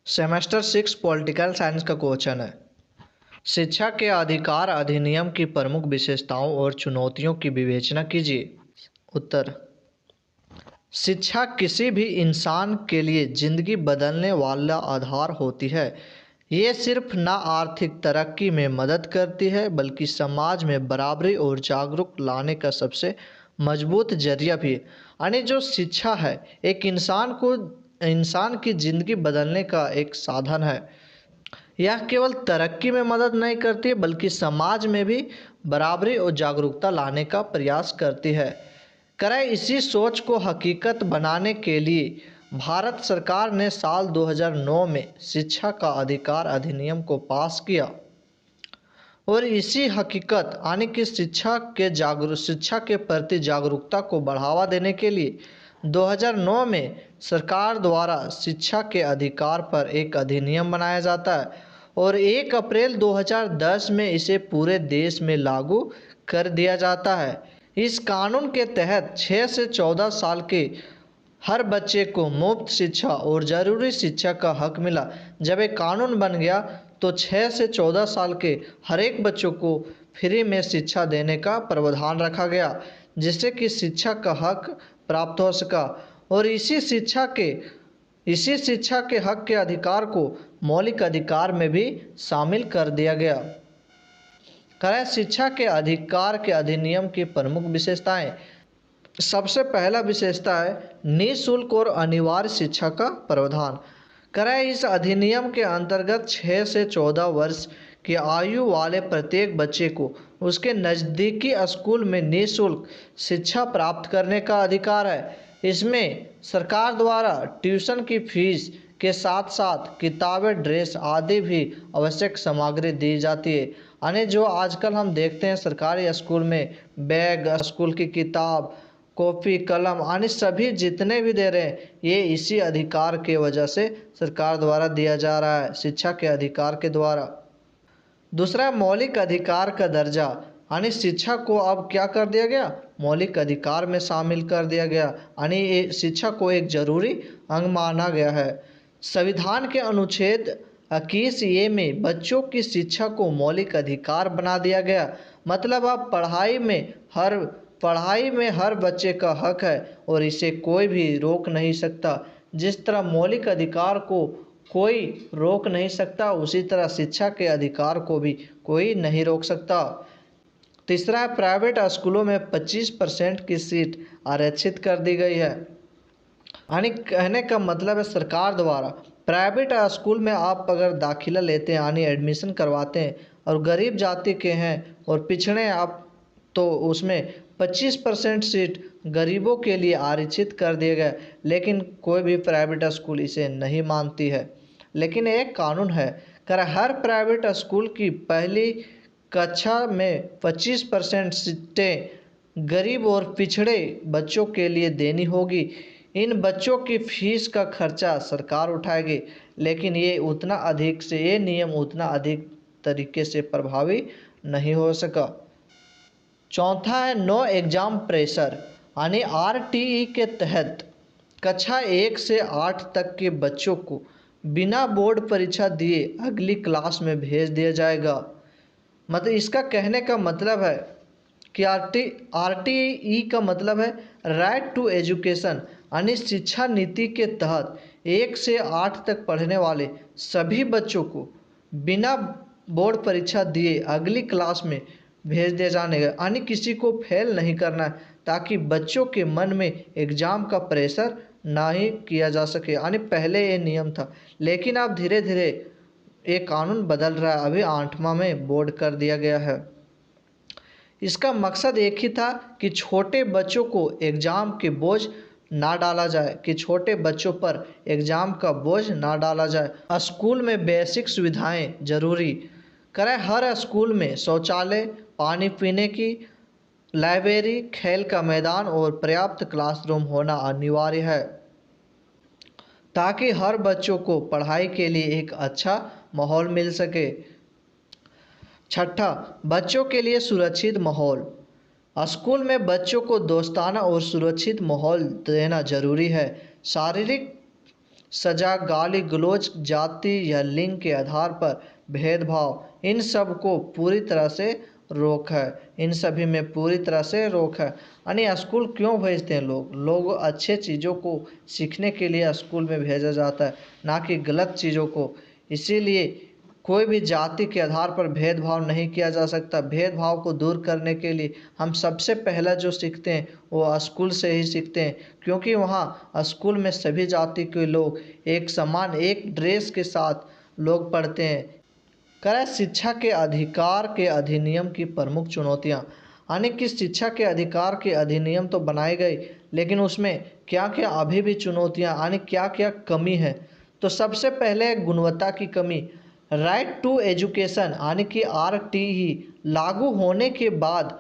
Semester 6 political science का question है। शिक्षा के अधिकार अधिनियम की प्रमुख विशेषताओं और चुनौतियों की विवेचना कीजिए। उत्तर। शिक्षा किसी भी इंसान के लिए जिंदगी बदलने वाला आधार होती है। ये सिर्फ न आर्थिक तरक्की में मदद करती है बल्कि समाज में बराबरी और जागरूक लाने का सबसे मजबूत जरिया भी है। यानी जो शिक्षा है एक इंसान की ज़िंदगी बदलने का एक साधन है। यह केवल तरक्की में मदद नहीं करती बल्कि समाज में भी बराबरी और जागरूकता लाने का प्रयास करती है। करें इसी सोच को हकीकत बनाने के लिए भारत सरकार ने साल 2009 में शिक्षा का अधिकार अधिनियम को पास किया और इसी हकीकत यानी कि शिक्षा के प्रति जागरूकता को बढ़ावा देने के लिए 2009 में सरकार द्वारा शिक्षा के अधिकार पर एक अधिनियम बनाया जाता है और 1 अप्रैल 2010 में इसे पूरे देश में लागू कर दिया जाता है। इस कानून के तहत 6 से 14 साल के हर बच्चे को मुफ्त शिक्षा और ज़रूरी शिक्षा का हक मिला। जब एक कानून बन गया तो 6 से 14 साल के हर एक बच्चों को फ्री में शिक्षा देने का प्रावधान रखा गया जिससे कि शिक्षा का हक प्राप्त हो सका और इसी शिक्षा के हक के अधिकार को मौलिक अधिकार में भी शामिल कर दिया गया। करें शिक्षा के अधिकार के अधिनियम की प्रमुख विशेषताएं। सबसे पहला विशेषता है निःशुल्क और अनिवार्य शिक्षा का प्रावधान। करें इस अधिनियम के अंतर्गत 6 से 14 वर्ष की आयु वाले प्रत्येक बच्चे को उसके नज़दीकी स्कूल में निःशुल्क शिक्षा प्राप्त करने का अधिकार है। इसमें सरकार द्वारा ट्यूशन की फीस के साथ साथ किताबें, ड्रेस आदि भी आवश्यक सामग्री दी जाती है। यानी जो आजकल हम देखते हैं सरकारी स्कूल में बैग, स्कूल की किताब, कॉपी, कलम आदि सभी जितने भी दे रहे हैं ये इसी अधिकार के वजह से सरकार द्वारा दिया जा रहा है, शिक्षा के अधिकार के द्वारा। दूसरा मौलिक अधिकार का दर्जा, यानी शिक्षा को अब क्या कर दिया गया, मौलिक अधिकार में शामिल कर दिया गया, यानी ये शिक्षा को एक जरूरी अंग माना गया है। संविधान के अनुच्छेद 21A में बच्चों की शिक्षा को मौलिक अधिकार बना दिया गया। मतलब अब पढ़ाई में हर बच्चे का हक है और इसे कोई भी रोक नहीं सकता। जिस तरह मौलिक अधिकार को कोई रोक नहीं सकता उसी तरह शिक्षा के अधिकार को भी कोई नहीं रोक सकता। तीसरा है प्राइवेट स्कूलों में 25% की सीट आरक्षित कर दी गई है। यानी कहने का मतलब है सरकार द्वारा प्राइवेट स्कूल में आप अगर दाखिला लेते हैं यानी एडमिशन करवाते हैं और गरीब जाति के हैं और पिछड़े आप तो उसमें 25% सीट गरीबों के लिए आरक्षित कर दिए गए। लेकिन कोई भी प्राइवेट स्कूल इसे नहीं मानती है। लेकिन एक कानून है कर हर प्राइवेट स्कूल की पहली कक्षा में 25% सीटें गरीब और पिछड़े बच्चों के लिए देनी होगी। इन बच्चों की फीस का खर्चा सरकार उठाएगी। लेकिन ये नियम उतना अधिक तरीके से प्रभावी नहीं हो सका। चौथा है नो एग्ज़ाम प्रेशर, यानी RTE के तहत कक्षा 1 से 8 तक के बच्चों को बिना बोर्ड परीक्षा दिए अगली क्लास में भेज दिया जाएगा। मतलब इसका कहने का मतलब है कि RTE का मतलब है राइट टू एजुकेशन, यानी शिक्षा नीति के तहत 1 से 8 तक पढ़ने वाले सभी बच्चों को बिना बोर्ड परीक्षा दिए अगली क्लास में भेज दिया जाने का, यानी किसी को फेल नहीं करना है ताकि बच्चों के मन में एग्ज़ाम का प्रेशर ना ही किया जा सके। यानी पहले ये नियम था लेकिन अब धीरे धीरे ये कानून बदल रहा है। अभी 8वां में बोर्ड कर दिया गया है। इसका मकसद एक ही था कि छोटे बच्चों को एग्ज़ाम के बोझ ना डाला जाए, कि छोटे बच्चों पर एग्ज़ाम का बोझ ना डाला जाए। स्कूल में बेसिक सुविधाएं जरूरी करें। हर स्कूल में शौचालय, पानी पीने की लाइब्रेरी, खेल का मैदान और पर्याप्त क्लासरूम होना अनिवार्य है ताकि हर बच्चों को पढ़ाई के लिए एक अच्छा माहौल मिल सके। छठा, बच्चों के लिए सुरक्षित माहौल। स्कूल में बच्चों को दोस्ताना और सुरक्षित माहौल देना जरूरी है। शारीरिक सजा, गाली गलौज, जाति या लिंग के आधार पर भेदभाव, इन सब को पूरी तरह से रोक है। इन सभी में पूरी तरह से रोक है। यानी स्कूल क्यों भेजते हैं लोग अच्छे चीज़ों को सीखने के लिए स्कूल में भेजा जाता है, ना कि गलत चीज़ों को। इसीलिए कोई भी जाति के आधार पर भेदभाव नहीं किया जा सकता। भेदभाव को दूर करने के लिए हम सबसे पहला जो सीखते हैं वो स्कूल से ही सीखते हैं, क्योंकि वहाँ स्कूल में सभी जाति के लोग एक समान एक ड्रेस के साथ लोग पढ़ते हैं। करें शिक्षा के अधिकार के अधिनियम की प्रमुख चुनौतियाँ, यानी कि शिक्षा के अधिकार के अधिनियम तो बनाए गए, लेकिन उसमें क्या क्या अभी भी चुनौतियाँ यानी क्या क्या कमी है। तो सबसे पहले गुणवत्ता की कमी। राइट टू एजुकेशन यानी कि RTE लागू होने के बाद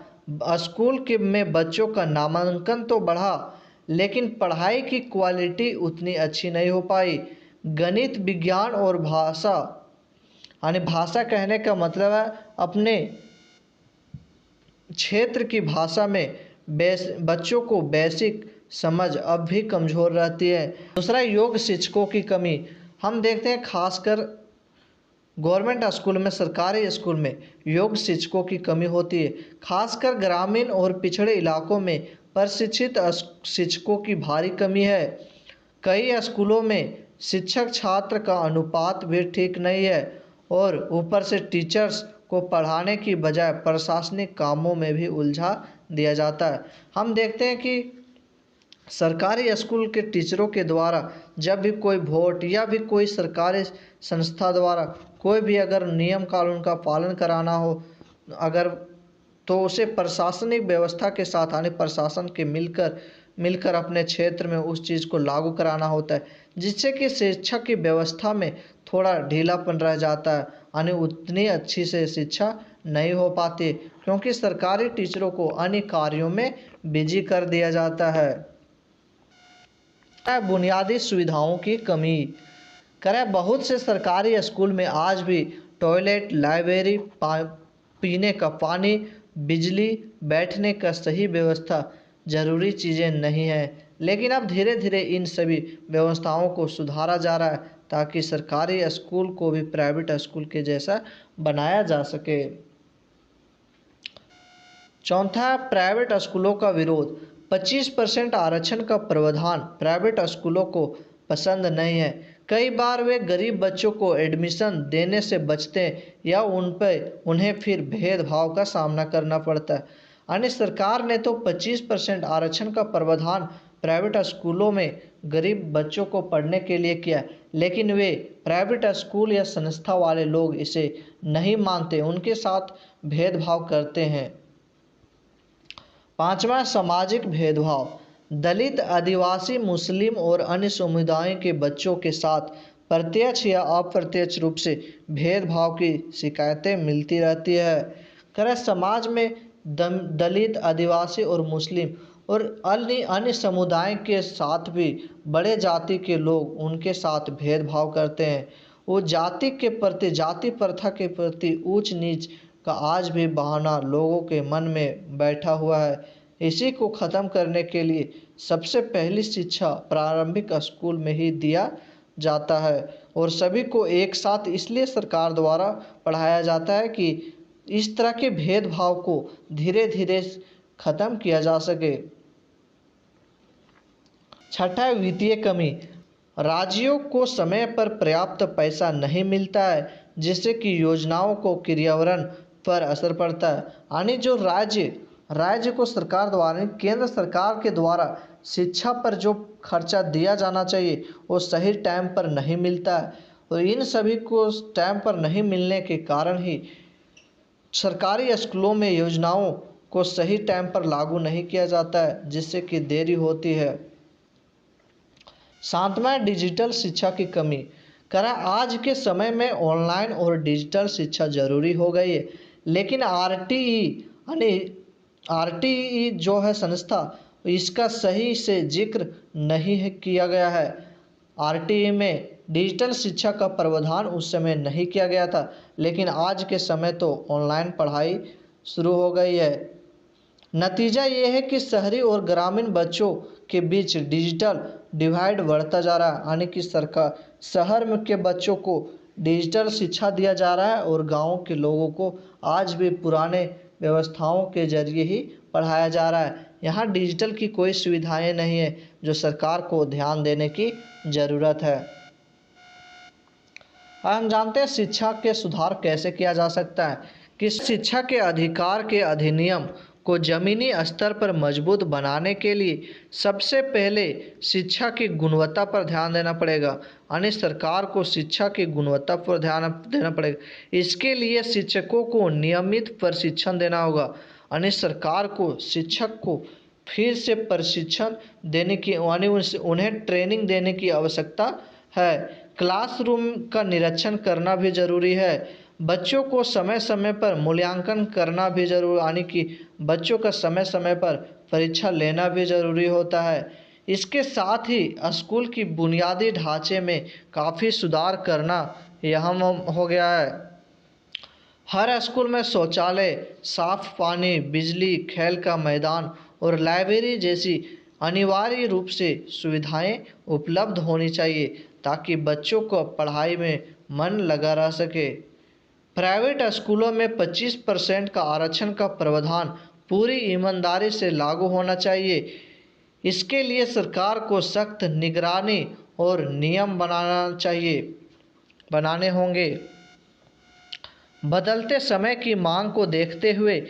स्कूल के में बच्चों का नामांकन तो बढ़ा, लेकिन पढ़ाई की क्वालिटी उतनी अच्छी नहीं हो पाई। गणित, विज्ञान और भाषा, यानी भाषा कहने का मतलब है अपने क्षेत्र की भाषा में बच्चों को बेसिक समझ अब भी कमज़ोर रहती है। दूसरा, योग शिक्षकों की कमी। हम देखते हैं खासकर गवर्नमेंट स्कूल में, सरकारी स्कूल में योग शिक्षकों की कमी होती है। खासकर ग्रामीण और पिछड़े इलाकों में प्रशिक्षित शिक्षकों की भारी कमी है। कई स्कूलों में शिक्षक छात्र का अनुपात भी ठीक नहीं है और ऊपर से टीचर्स को पढ़ाने की बजाय प्रशासनिक कामों में भी उलझा दिया जाता है। हम देखते हैं कि सरकारी स्कूल के टीचरों के द्वारा जब भी कोई वोट या भी कोई सरकारी संस्था द्वारा कोई भी अगर नियम कानून का पालन कराना हो अगर, तो उसे प्रशासनिक व्यवस्था के साथ यानी प्रशासन के मिलकर अपने क्षेत्र में उस चीज़ को लागू कराना होता है, जिससे कि शिक्षा की व्यवस्था में थोड़ा ढीलापन रह जाता है, यानी उतनी अच्छी से शिक्षा नहीं हो पाती, क्योंकि सरकारी टीचरों को अन्य कार्यों में बिजी कर दिया जाता है। बुनियादी सुविधाओं की कमी। करें बहुत से सरकारी स्कूल में आज भी टॉयलेट, लाइब्रेरी, पीने का पानी, बिजली, बैठने का सही व्यवस्था जरूरी चीज़ें नहीं हैं, लेकिन अब धीरे धीरे इन सभी व्यवस्थाओं को सुधारा जा रहा है ताकि सरकारी स्कूल को भी प्राइवेट स्कूल के जैसा बनाया जा सके। चौथा, प्राइवेट स्कूलों का विरोध। 25% आरक्षण का प्रावधान प्राइवेट स्कूलों को पसंद नहीं है। कई बार वे गरीब बच्चों को एडमिशन देने से बचते हैं या उन्हें फिर भेदभाव का सामना करना पड़ता है। यानी सरकार ने तो 25% आरक्षण का प्रावधान प्राइवेट स्कूलों में गरीब बच्चों को पढ़ने के लिए किया, लेकिन वे प्राइवेट स्कूल या संस्था वाले लोग इसे नहीं मानते, उनके साथ भेदभाव करते हैं। पांचवा, सामाजिक भेदभाव। दलित, आदिवासी, मुस्लिम और अन्य समुदायों के बच्चों के साथ प्रत्यक्ष या अप्रत्यक्ष रूप से भेदभाव की शिकायतें मिलती रहती है। खैर समाज में दलित, आदिवासी और मुस्लिम और अन्य समुदाय के साथ भी बड़े जाति के लोग उनके साथ भेदभाव करते हैं। वो जाति के प्रति, जाति प्रथा के प्रति ऊंच नीच का आज भी बहाना लोगों के मन में बैठा हुआ है। इसी को ख़त्म करने के लिए सबसे पहली शिक्षा प्रारंभिक स्कूल में ही दिया जाता है और सभी को एक साथ इसलिए सरकार द्वारा पढ़ाया जाता है कि इस तरह के भेदभाव को धीरे धीरे ख़त्म किया जा सके। छठा, वित्तीय कमी। राज्यों को समय पर पर्याप्त पैसा नहीं मिलता है, जिससे कि योजनाओं को क्रियान्वयन पर असर पड़ता है। यानी जो राज्य को सरकार द्वारा, केंद्र सरकार के द्वारा शिक्षा पर जो खर्चा दिया जाना चाहिए वो सही टाइम पर नहीं मिलता है और इन सभी को टाइम पर नहीं मिलने के कारण ही सरकारी स्कूलों में योजनाओं को सही टाइम पर लागू नहीं किया जाता है, जिससे कि देरी होती है। सातवां, डिजिटल शिक्षा की कमी। करा आज के समय में ऑनलाइन और डिजिटल शिक्षा जरूरी हो गई है, लेकिन आरटीई जो है संस्था, इसका सही से जिक्र नहीं किया गया है। आरटीई में डिजिटल शिक्षा का प्रावधान उस समय नहीं किया गया था, लेकिन आज के समय तो ऑनलाइन पढ़ाई शुरू हो गई है। नतीजा ये है कि शहरी और ग्रामीण बच्चों के बीच डिजिटल डिवाइड बढ़ता जा रहा है, यानी कि सरकार शहर में के बच्चों को डिजिटल शिक्षा दिया जा रहा है और गाँव के लोगों को आज भी पुराने व्यवस्थाओं के जरिए ही पढ़ाया जा रहा है। यहाँ डिजिटल की कोई सुविधाएं नहीं है, जो सरकार को ध्यान देने की ज़रूरत है। हम जानते हैं शिक्षा के सुधार कैसे किया जा सकता है कि शिक्षा के अधिकार के अधिनियम को ज़मीनी स्तर पर मजबूत बनाने के लिए सबसे पहले शिक्षा की गुणवत्ता पर ध्यान देना पड़ेगा, यानी सरकार को शिक्षा की गुणवत्ता पर ध्यान देना पड़ेगा। इसके लिए शिक्षकों को नियमित प्रशिक्षण देना होगा, यानी सरकार को शिक्षक को फिर से प्रशिक्षण देने की यानी उन्हें ट्रेनिंग देने की आवश्यकता है। क्लासरूम का निरीक्षण करना भी ज़रूरी है। बच्चों को समय समय पर मूल्यांकन करना भी जरूरी, यानी कि बच्चों का समय समय पर परीक्षा लेना भी ज़रूरी होता है। इसके साथ ही स्कूल की बुनियादी ढांचे में काफ़ी सुधार करना अहम हो गया है। हर स्कूल में शौचालय, साफ पानी, बिजली, खेल का मैदान और लाइब्रेरी जैसी अनिवार्य रूप से सुविधाएं उपलब्ध होनी चाहिए, ताकि बच्चों को पढ़ाई में मन लगा रह सके। प्राइवेट स्कूलों में 25% का आरक्षण का प्रावधान पूरी ईमानदारी से लागू होना चाहिए। इसके लिए सरकार को सख्त निगरानी और नियम बनाने होंगे। बदलते समय की मांग को देखते हुए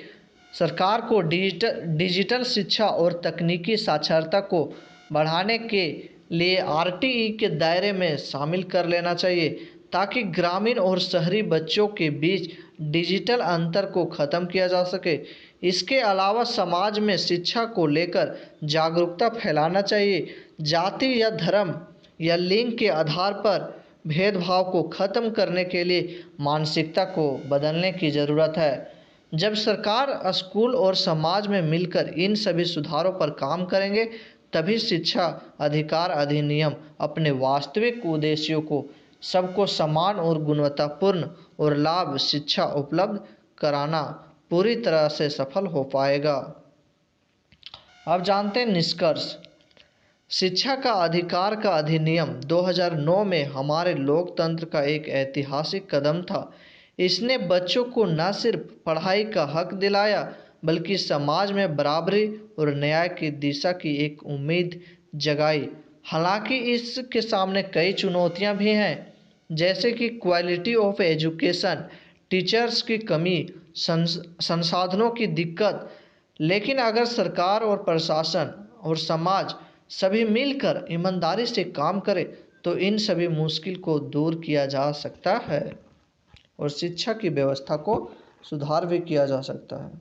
सरकार को डिजिटल शिक्षा और तकनीकी साक्षरता को बढ़ाने के लिए आरटीई के दायरे में शामिल कर लेना चाहिए, ताकि ग्रामीण और शहरी बच्चों के बीच डिजिटल अंतर को ख़त्म किया जा सके। इसके अलावा समाज में शिक्षा को लेकर जागरूकता फैलाना चाहिए। जाति या धर्म या लिंग के आधार पर भेदभाव को ख़त्म करने के लिए मानसिकता को बदलने की ज़रूरत है। जब सरकार, स्कूल और समाज में मिलकर इन सभी सुधारों पर काम करेंगे, तभी शिक्षा अधिकार अधिनियम अपने वास्तविक उद्देश्यों को सबको समान और गुणवत्तापूर्ण और लाभ शिक्षा उपलब्ध कराना पूरी तरह से सफल हो पाएगा। अब जानते हैं निष्कर्ष। शिक्षा का अधिकार का अधिनियम 2009 में हमारे लोकतंत्र का एक ऐतिहासिक कदम था। इसने बच्चों को न सिर्फ पढ़ाई का हक दिलाया, बल्कि समाज में बराबरी और न्याय की दिशा की एक उम्मीद जगाई। हालांकि इसके सामने कई चुनौतियां भी हैं, जैसे कि क्वालिटी ऑफ एजुकेशन, टीचर्स की कमी, संसाधनों की दिक्कत। लेकिन अगर सरकार और प्रशासन और समाज सभी मिलकर ईमानदारी से काम करें, तो इन सभी मुश्किल को दूर किया जा सकता है और शिक्षा की व्यवस्था को सुधार भी किया जा सकता है।